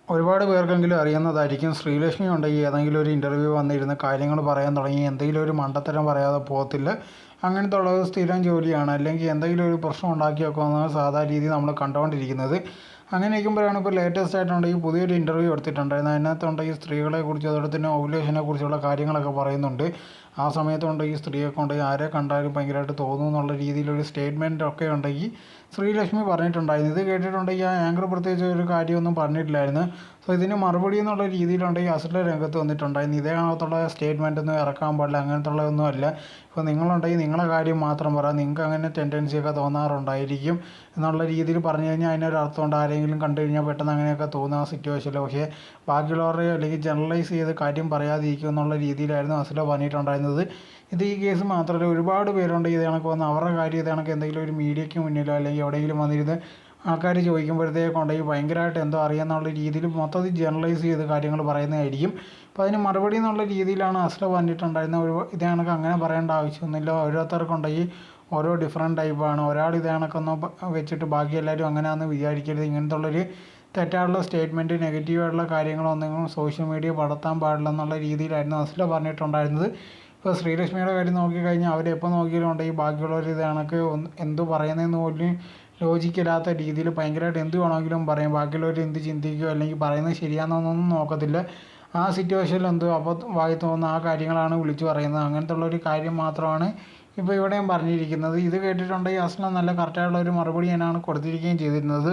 ഒരുപാട് പേർക്കെങ്കിലും അറിയുന്നതായിരിക്കും. ശ്രീലക്ഷ്മി ഉണ്ടെങ്കിൽ ഏതെങ്കിലും ഒരു ഇൻ്റർവ്യൂ വന്നിരുന്ന കാര്യങ്ങൾ പറയാൻ തുടങ്ങി എന്തെങ്കിലും ഒരു മണ്ടത്തരം പറയാതെ പോകത്തില്ല. അങ്ങനത്തെ ഉള്ളത് സ്ഥിരം ജോലിയാണ്. അല്ലെങ്കിൽ എന്തെങ്കിലും ഒരു പ്രശ്നം ഉണ്ടാക്കി വെക്കുന്നത് സാധാരണ രീതി നമ്മൾ കണ്ടുകൊണ്ടിരിക്കുന്നത്. അങ്ങനെ ഇരിക്കുമ്പോഴാണ് ഇപ്പോൾ ലേറ്റസ്റ്റ് ആയിട്ടുണ്ടെങ്കിൽ പുതിയൊരു ഇൻ്റർവ്യൂ എടുത്തിട്ടുണ്ടായിരുന്നു. അതിനകത്തുണ്ടെങ്കിൽ സ്ത്രീകളെക്കുറിച്ച് അതുപോലെ തന്നെ ഓവുലേഷനെ കുറിച്ചുള്ള കാര്യങ്ങളൊക്കെ പറയുന്നുണ്ട്. ആ സമയത്തുണ്ടെങ്കിൽ സ്ത്രീയൊക്കെ ഉണ്ടെങ്കിൽ ആരെ കണ്ടാലും ഭയങ്കരമായിട്ട് തോന്നും എന്നുള്ള രീതിയിലൊരു സ്റ്റേറ്റ്മെൻ്റ് ഒക്കെ ഉണ്ടെങ്കിൽ ശ്രീലക്ഷ്മി പറഞ്ഞിട്ടുണ്ടായിരുന്നു. ഇത് കേട്ടിട്ടുണ്ടെങ്കിൽ ആ ആങ്കർ പ്രത്യേകിച്ച് ഒരു കാര്യമൊന്നും പറഞ്ഞിട്ടില്ലായിരുന്നു. സോ ഇതിന് മറുപടി എന്നുള്ള രീതിയിലുണ്ടെങ്കിൽ അസുര രംഗത്ത് വന്നിട്ടുണ്ടായിരുന്നു. ഇതേ കണക്കത്തുള്ള സ്റ്റേറ്റ്മെൻ്റ് ഒന്നും ഇറക്കാൻ പാടില്ല, അങ്ങനത്തുള്ളതൊന്നും അല്ല. ഇപ്പോൾ നിങ്ങളുണ്ടെങ്കിൽ നിങ്ങളെ കാര്യം മാത്രം പറ, നിങ്ങൾക്ക് അങ്ങനെ ടെൻഡൻസിയൊക്കെ തോന്നാറുണ്ടായിരിക്കും എന്നുള്ള രീതിയിൽ പറഞ്ഞു കഴിഞ്ഞാൽ അതിനൊരു അർത്ഥമുണ്ട്. ആരെങ്കിലും കണ്ടു കഴിഞ്ഞാൽ പെട്ടെന്ന് അങ്ങനെയൊക്കെ തോന്നുന്ന സിറ്റുവേഷനിൽ. പക്ഷേ ബാക്കിയുള്ളവരുടെ അല്ലെങ്കിൽ ജനറലൈസ് ചെയ്ത് കാര്യം പറയാതിരിക്കും എന്നുള്ള രീതിയിലായിരുന്നു അസുര പറഞ്ഞിട്ടുണ്ടായിരുന്നത്. ഇത് ഈ കേസ് മാത്രമല്ല, ഒരുപാട് പേരുണ്ട് ഇത് കണക്ക് വന്ന് അവരുടെ കാര്യം ഇത് കണക്ക് എന്തെങ്കിലും ഒരു മീഡിയയ്ക്ക് മുന്നിലോ അല്ലെങ്കിൽ എവിടെയെങ്കിലും വന്നിരുന്ന് ആൾക്കാർ ചോദിക്കുമ്പോഴത്തേക്കുണ്ടെങ്കിൽ ഭയങ്കരമായിട്ട് എന്തോ അറിയാമെന്നുള്ള രീതിയിൽ മൊത്തത്തിൽ ജനറലൈസ് ചെയ്ത് കാര്യങ്ങൾ പറയുന്നതായിരിക്കും. അപ്പോൾ അതിന് മറുപടി എന്നുള്ള രീതിയിലാണ് അസുര പറഞ്ഞിട്ടുണ്ടായിരുന്നത്. ഇത് കണക്ക് അങ്ങനെ പറയേണ്ട ആവശ്യമൊന്നുമില്ല. ഓരോരുത്തർക്കുണ്ടെങ്കിൽ ഓരോ ഡിഫറെൻറ്റ് ടൈപ്പാണ്. ഒരാൾ ഇത് കണക്കൊന്നും വെച്ചിട്ട് ബാക്കി എല്ലാവരും അങ്ങനെയാണെന്ന് വിചാരിക്കരുത്. ഇങ്ങനത്തെ ഉള്ളൊരു തെറ്റായിട്ടുള്ള സ്റ്റേറ്റ്മെൻറ്റ്, നെഗറ്റീവായിട്ടുള്ള കാര്യങ്ങളൊന്നും സോഷ്യൽ മീഡിയ പടർത്താൻ പാടില്ല എന്നുള്ള രീതിയിലായിരുന്നു അസുര പറഞ്ഞിട്ടുണ്ടായിരുന്നത്. ഇപ്പോൾ ശ്രീലക്ഷ്മിയുടെ കാര്യം നോക്കിക്കഴിഞ്ഞാൽ അവരെപ്പോൾ നോക്കിയാലും ഉണ്ടെങ്കിൽ ബാക്കിയുള്ളവർ ഇത് കണക്ക് എന്ത് പറയുന്നതെന്ന് പോലും ലോജിക്കില്ലാത്ത രീതിയിൽ ഭയങ്കരമായിട്ട് എന്ത് വേണമെങ്കിലും പറയും. ബാക്കിയുള്ളവർ എന്ത് ചിന്തിക്കുകയോ അല്ലെങ്കിൽ പറയുന്നത് ശരിയാണെന്നൊന്നും നോക്കത്തില്ല. ആ സിറ്റുവേഷനിൽ എന്തോ അപ്പോൾ വായി തോന്നുന്ന ആ കാര്യങ്ങളാണ് വിളിച്ചു പറയുന്നത്. അങ്ങനത്തെ ഉള്ളൊരു കാര്യം മാത്രമാണ് ഇപ്പോൾ ഇവിടെയും പറഞ്ഞിരിക്കുന്നത്. ഇത് കേട്ടിട്ടുണ്ടെങ്കിൽ അസ്ലം നല്ല കറക്റ്റായിട്ടുള്ള ഒരു മറുപടി തന്നെയാണ് കൊടുത്തിരിക്കുകയും ചെയ്തിരുന്നത്.